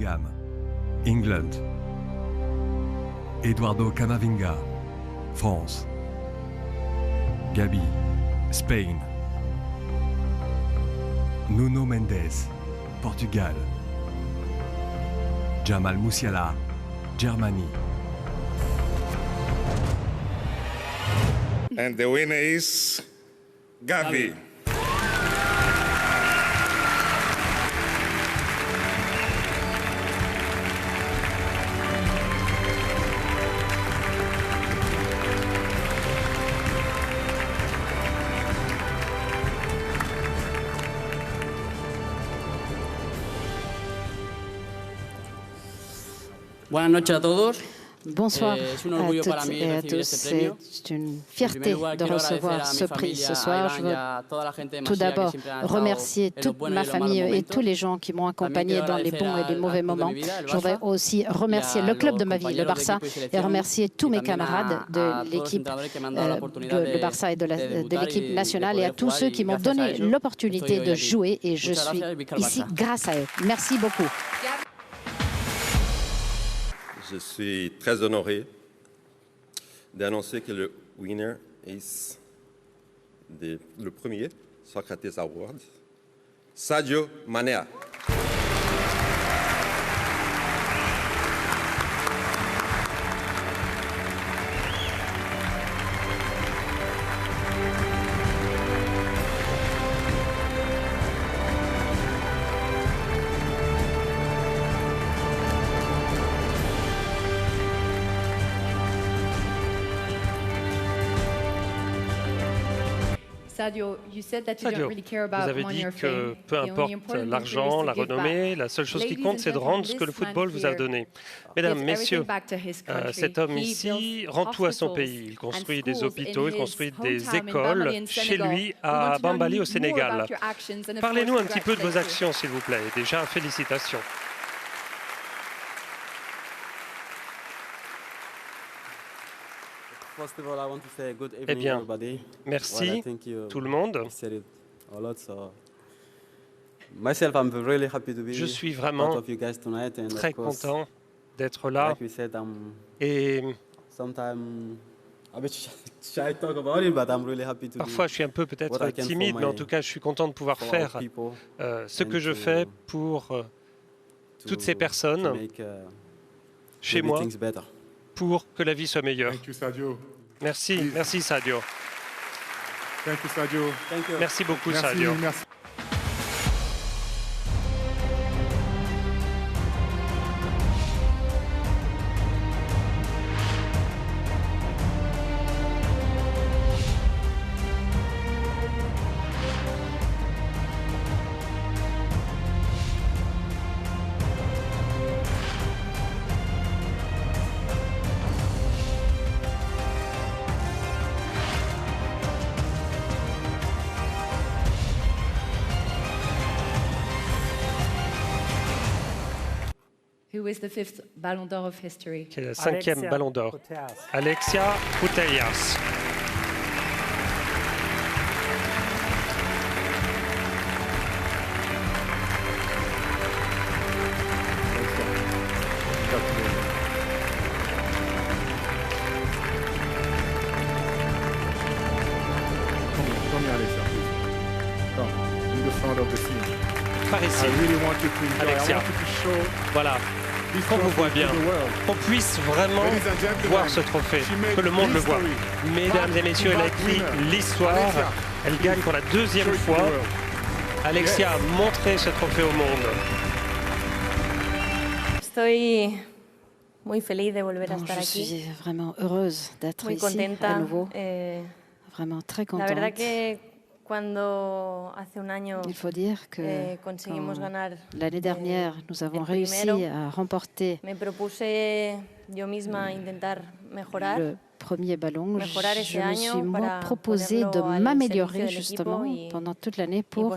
Bellingham, England. Eduardo Camavinga, France. Gabi, Spain. Nuno Mendes, Portugal. Jamal Musiala, Germany. And the winner is Gavi. Buenas noches a todos. Bonsoir à toutes et à tous. C'est une fierté de recevoir ce prix ce soir. Je veux tout d'abord remercier toute ma famille et tous les gens qui m'ont accompagné dans les bons et les mauvais moments. Je voudrais aussi remercier le club de ma vie, le Barça, et remercier tous mes camarades de l'équipe de Barça et de l'équipe nationale, et à tous ceux qui m'ont donné l'opportunité de jouer, et je suis ici grâce à eux. Merci beaucoup. Je suis très honoré d'annoncer que le winner est le premier Socrates Award, Sadio Mané. Sadio, vous avez dit que peu importe l'argent, la renommée, la seule chose qui compte, c'est de rendre ce que le football vous a donné. Mesdames, messieurs, cet homme ici rend tout à son pays. Il construit des hôpitaux, il construit des écoles chez lui à Bambali au Sénégal. Parlez-nous un petit peu de vos actions, s'il vous plaît. Déjà, félicitations. Eh bien, merci tout le monde. Je suis vraiment très content d'être là. Et parfois, je suis un peu peut-être timide, mais en tout cas, je suis content de pouvoir faire ce que je fais pour toutes ces personnes chez moi, pour que la vie soit meilleure. Merci, merci Sadio. Merci beaucoup Sadio. Qui est la cinquième Ballon d'Or? Alexia Putellas. Par ici, Alexia. Voilà. Qu'on vous voit bien, qu'on puisse vraiment voir ce trophée, que le monde le voit. Mesdames et messieurs, elle a écrit l'histoire, elle gagne pour la deuxième fois. Alexia a montré ce trophée au monde. Je suis vraiment heureuse d'être ici à nouveau, vraiment très contente. Il faut dire que l'année dernière, nous avons réussi à remporter le premier ballon, je me suis moi proposé de m'améliorer justement pendant toute l'année pour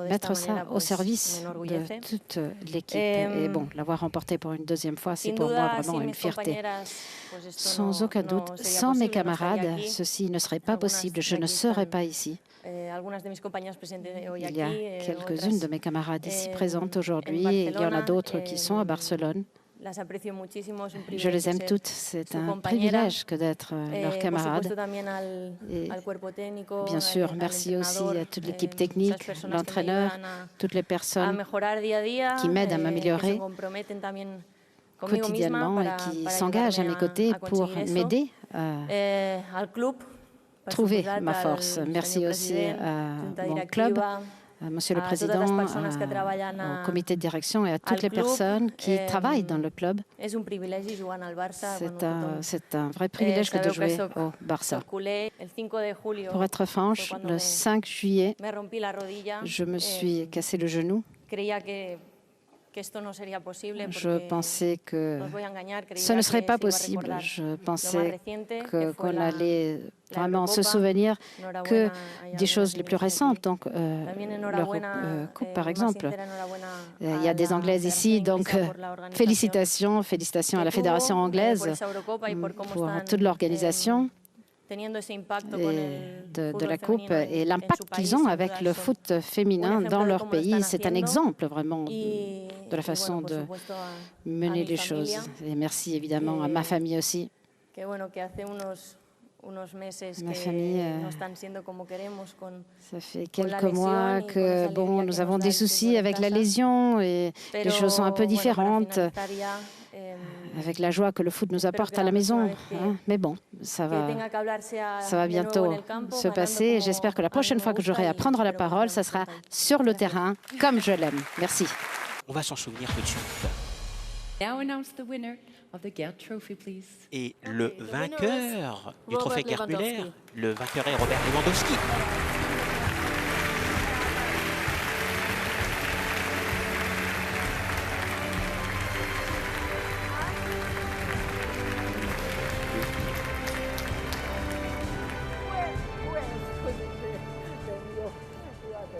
mettre ça au service de toute l'équipe. Et bon, l'avoir remporté pour une deuxième fois, c'est pour moi vraiment une fierté. Sans aucun doute, sans mes camarades, ceci ne serait pas possible. Je ne serais pas ici. Il y a quelques-unes de mes camarades ici présentes aujourd'hui. Il y en a d'autres qui sont à Barcelone. Je les aime toutes. C'est un privilège que d'être leurs camarades. Et bien sûr, merci aussi à toute l'équipe technique, l'entraîneur, toutes les personnes qui m'aident à m'améliorer quotidiennement et qui s'engagent à mes côtés pour m'aider à trouver ma force. Merci aussi à mon club, à Monsieur le Président, au comité de direction et à toutes les personnes qui travaillent dans le club. C'est un vrai privilège que de jouer au Barça. Pour être franche, le 5 juillet, je me suis cassé le genou. Je pensais que ce ne serait pas possible. Je pensais qu'on allait vraiment se souvenir que des choses les plus récentes. Donc, l'Eurocoupe, par exemple. Il y a des Anglaises ici, donc félicitations à la Fédération anglaise pour toute l'organisation de la Coupe et l'impact qu'ils ont avec le foot féminin dans leur pays. C'est un exemple vraiment de la façon de mener les choses. Et merci évidemment à ma famille aussi. Ma famille, ça fait quelques mois que bon, nous avons des soucis avec la lésion et les choses sont un peu différentes avec la joie que le foot nous apporte à la maison. Hein. Mais bon, ça va bientôt se passer. J'espère que la prochaine fois que j'aurai à prendre la parole, ça sera sur le terrain, comme je l'aime. Merci. On va s'en souvenir tout de suite. Et le vainqueur du trophée Gerd Müller, le vainqueur est Robert Lewandowski.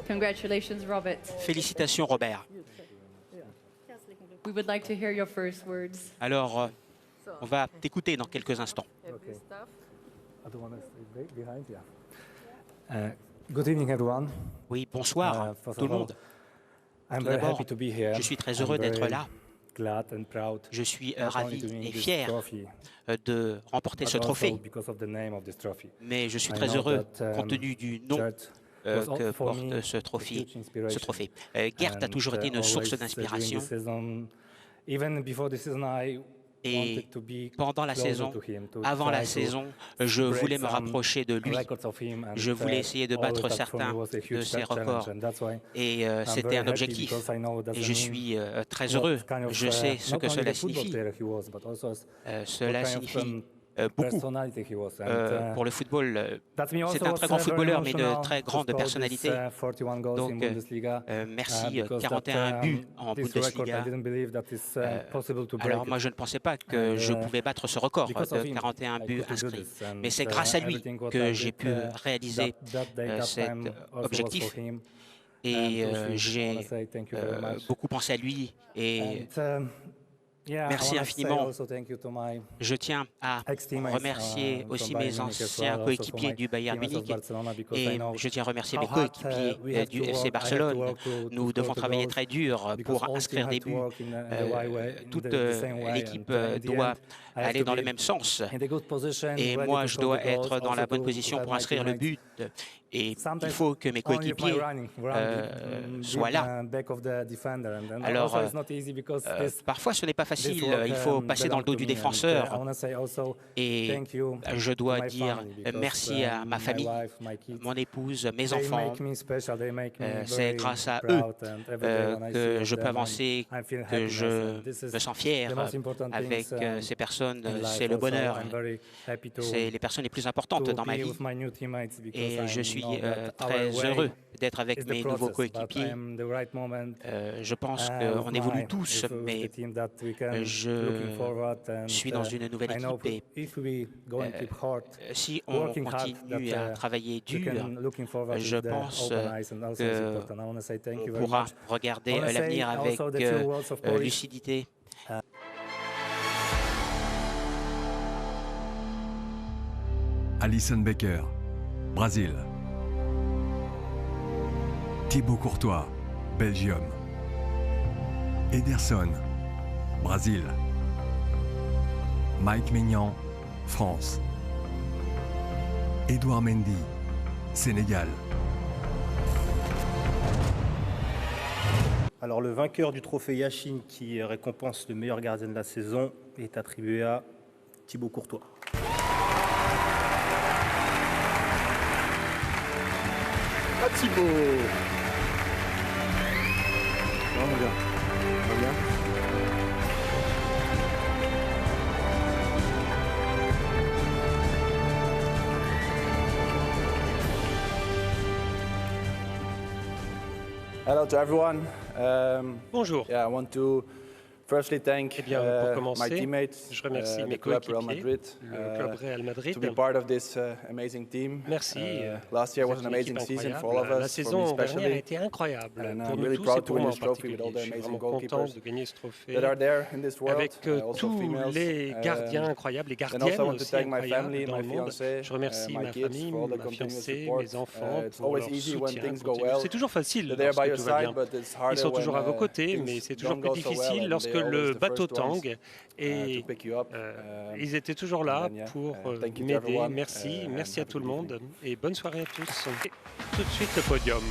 Congratulations, Robert. Félicitations, Robert. We would like to hear your first words. Alors, on va t'écouter dans quelques instants. Good evening, everyone. Oui, bonsoir tout le monde. Tout d'abord, je suis très heureux d'être là. Je suis ravi et fier de remporter ce trophée. Mais je suis très heureux compte tenu du nom que porte ce trophée. Gerd a toujours été une source d'inspiration. Et pendant la saison, avant la saison, je voulais me rapprocher de lui. Je voulais essayer de battre certains de ses records. Et c'était un objectif. Et je suis très heureux. Je sais ce que cela signifie. Cela signifie beaucoup pour le football. C'est un très grand footballeur, mais de très grande personnalité. Donc, merci, 41 buts en Bundesliga. Alors, moi, je ne pensais pas que je pouvais battre ce record de 41 buts inscrits. Mais c'est grâce à lui que j'ai pu réaliser cet objectif. Et j'ai beaucoup pensé à lui. Et merci infiniment. Je tiens à remercier aussi mes anciens coéquipiers du Bayern Munich et je tiens à remercier mes coéquipiers du FC Barcelone. Nous devons travailler très dur pour inscrire des buts. Toute l'équipe doit aller dans le même sens. Et moi, je dois être dans la bonne position pour inscrire le but. Et il faut que mes coéquipiers soient là. Alors, parfois, ce n'est pas facile. Il faut passer dans le dos du défenseur. Et je dois dire merci à ma famille, mon épouse, mes enfants. C'est grâce à eux que je peux avancer, que je me sens fier avec ces personnes. C'est le bonheur. C'est les personnes les plus importantes dans ma vie. Et je suis suis très heureux d'être avec mes nouveaux coéquipiers. Je pense qu'on évolue tous, mais je suis dans une nouvelle équipe et si on continue à travailler dur, je pense qu'on pourra regarder l'avenir avec lucidité. Alison Becker, Brésil. Thibaut Courtois, Belgium. Ederson, Brésil. Mike Maignan, France. Edouard Mendy, Sénégal. Alors le vainqueur du trophée Yashin qui récompense le meilleur gardien de la saison est attribué à Thibaut Courtois. À Thibaut. Non, mon gars. Va bien. Hello to everyone. Bonjour. Yeah, I want to firstly thank pour commencer, my teammates, je remercie mes the club Real coéquipiers, Madrid, le club Real Madrid, to be part of this amazing team. Merci. Last year was Vous an êtes une amazing équipe season for all of incroyable. La us, for me saison dernière a especially. été incroyable And pour I'm nous really tous proud et to pour win moi en this trophy with particulier. all the Je suis amazing vraiment content goalkeepers de gagner ce trophée that are there in this world, avec also tous females. les gardiens incroyables, les And also gardiennes I want to aussi thank my incroyables family, dans my le monde. fiancée, Je remercie my ma kids famille, for all the ma continuous fiancée, support. mes enfants It's pour always leur easy when soutien things go continu. well. C'est toujours facile They're there by lorsque your tout va bien. side, but it's Ils harder sont toujours à when vos côtés, things mais c'est toujours don't plus go so well, difficile and lorsque they're always le the bateau first ones, tangue. Et to pick you up. ils étaient toujours là And yeah, pour thank you to m'aider. everyone, Merci, and merci à have a tout le good monde evening. et bonne soirée à tous. Et tout de suite le podium.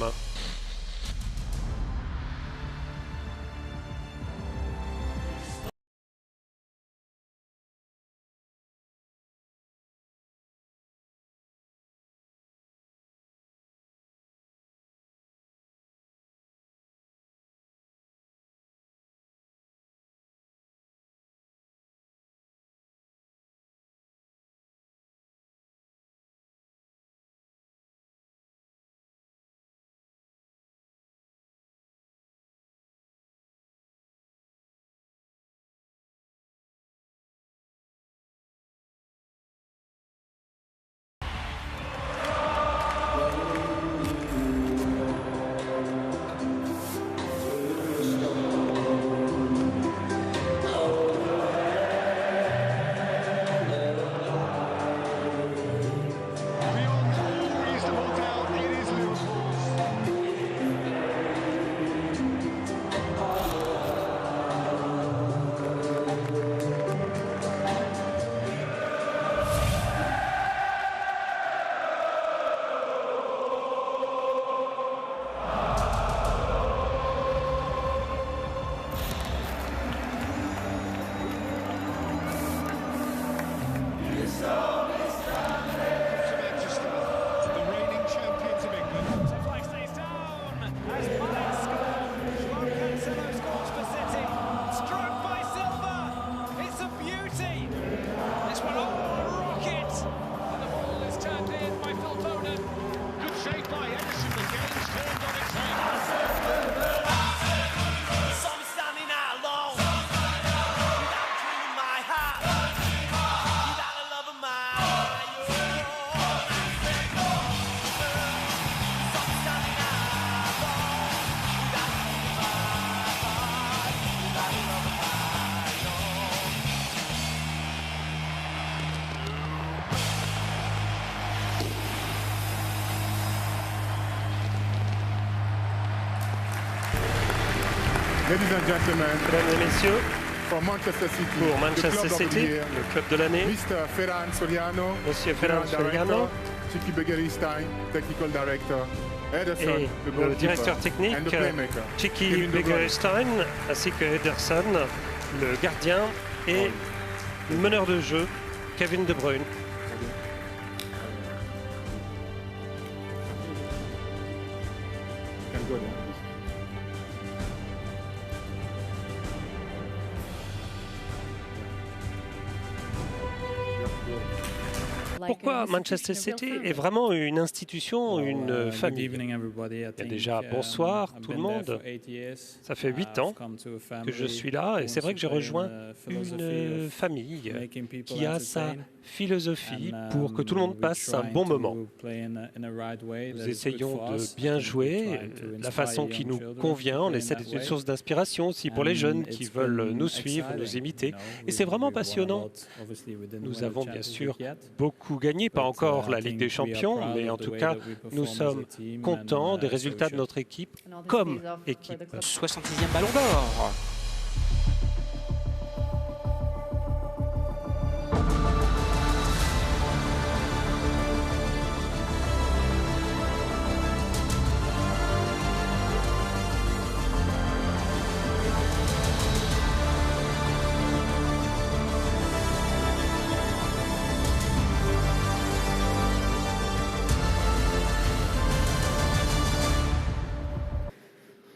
Ladies and gentlemen, Mesdames et messieurs, for Manchester City, pour Manchester City, le club de l'année, Mr. Ferran Soriano, Monsieur Ferran Soriano, Chiqui Begiristain, Technical Director, Ederson, et the le goalkeeper, directeur technique, and the playmaker, Chiqui Kevin De Bruyne. Begiristain, ainsi que Ederson, le gardien et le meneur de jeu, Kevin De Bruyne. Can go there. pourquoi Manchester City est vraiment une institution, une famille. Et déjà, bonsoir tout le monde. Ça fait 8 ans que je suis là et c'est vrai que j'ai rejoint une famille qui a sa philosophie pour que tout le monde passe un bon moment. Nous essayons de bien jouer, la façon qui nous convient. On essaie d'être une source d'inspiration aussi pour les jeunes qui veulent nous suivre, nous imiter. Et c'est vraiment passionnant. Nous avons bien sûr beaucoup gagné, pas encore la Ligue des Champions, mais en tout cas, nous sommes contents des résultats de notre équipe comme équipe. 66e Ballon d'Or.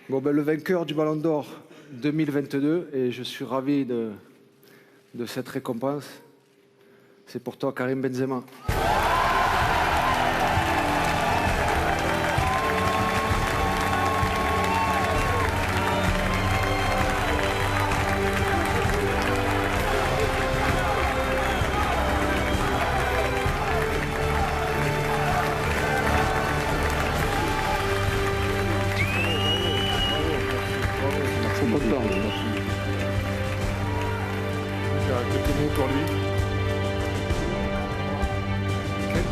Bon, ben, le vainqueur du Ballon d'Or 2022, et je suis ravi de cette récompense, c'est pour toi, Karim Benzema. Quelques mots pour lui. Mesdames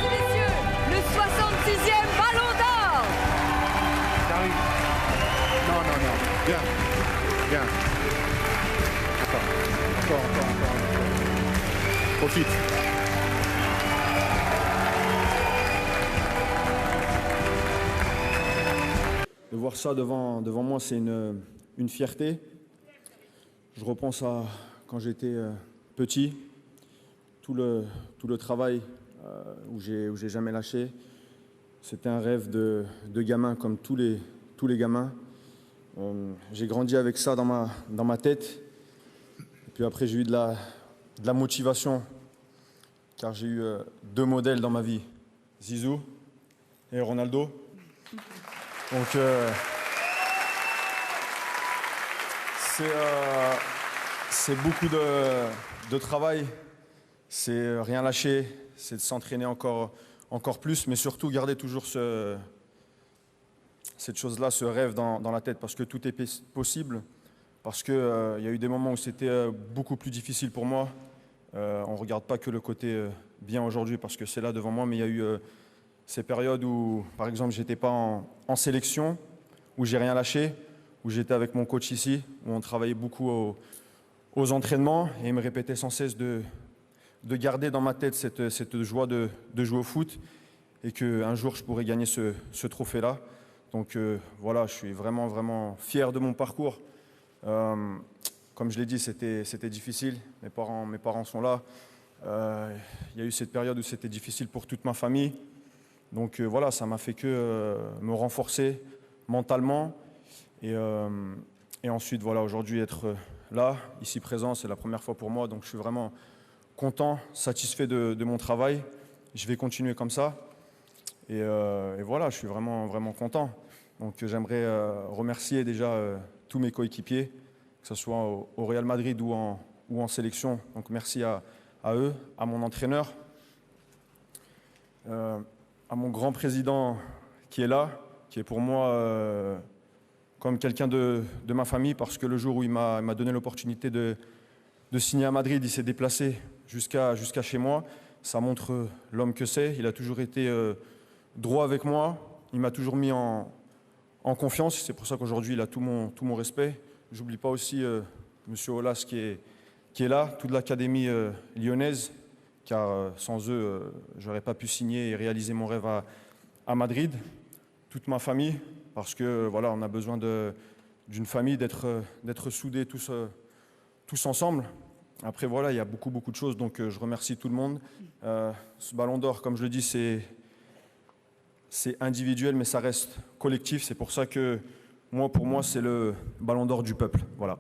et messieurs, le 66e Ballon d'Or. Non. Bien. Encore. Profite. De voir ça devant moi, c'est une fierté. Je repense à quand j'étais petit, tout le travail où j'ai jamais lâché. C'était un rêve de gamin comme tous les gamins. J'ai grandi avec ça dans ma tête. Et puis après, j'ai eu de la motivation, car j'ai eu 2 modèles dans ma vie, Zizou et Ronaldo. Donc, c'est beaucoup de travail, c'est rien lâcher, c'est de s'entraîner encore plus, mais surtout garder toujours cette chose-là, ce rêve dans la tête, parce que tout est possible, parce qu'il y a eu des moments où c'était beaucoup plus difficile pour moi. On ne regarde pas que le côté bien aujourd'hui, parce que c'est là devant moi, mais il y a eu ces périodes où, par exemple, je n'étais pas en sélection, où j'ai rien lâché, où j'étais avec mon coach ici, où on travaillait beaucoup aux entraînements, et il me répétait sans cesse de garder dans ma tête cette joie de jouer au foot, et qu'un jour je pourrais gagner ce trophée-là. Donc voilà, je suis vraiment, vraiment fier de mon parcours. Comme je l'ai dit, c'était difficile, mes parents sont là. Il y a eu cette période où c'était difficile pour toute ma famille. Donc voilà, ça m'a fait que me renforcer mentalement. Et ensuite, voilà, aujourd'hui, être là, ici présent, c'est la première fois pour moi. Donc je suis vraiment content, satisfait de mon travail. Je vais continuer comme ça. Et voilà, je suis vraiment, vraiment content. Donc j'aimerais remercier déjà tous mes coéquipiers, que ce soit au Real Madrid ou en sélection. Donc merci à eux, à mon entraîneur, à mon grand président qui est là, qui est pour moi comme quelqu'un de ma famille, parce que le jour où il m'a donné l'opportunité de signer à Madrid, il s'est déplacé jusqu'à chez moi. Ça montre l'homme que c'est. Il a toujours été droit avec moi. Il m'a toujours mis en confiance. C'est pour ça qu'aujourd'hui, il a tout mon respect. J'oublie pas aussi Monsieur Aulas qui est là, toute l'académie lyonnaise, car sans eux, je n'aurais pas pu signer et réaliser mon rêve à Madrid. Toute ma famille, parce que voilà, on a besoin d'une famille, d'être soudés tous ensemble. Après, voilà, il y a beaucoup de choses, donc je remercie tout le monde. Ce Ballon d'Or, comme je le dis, c'est individuel, mais ça reste collectif. C'est pour ça que pour moi, c'est le Ballon d'Or du peuple. Voilà.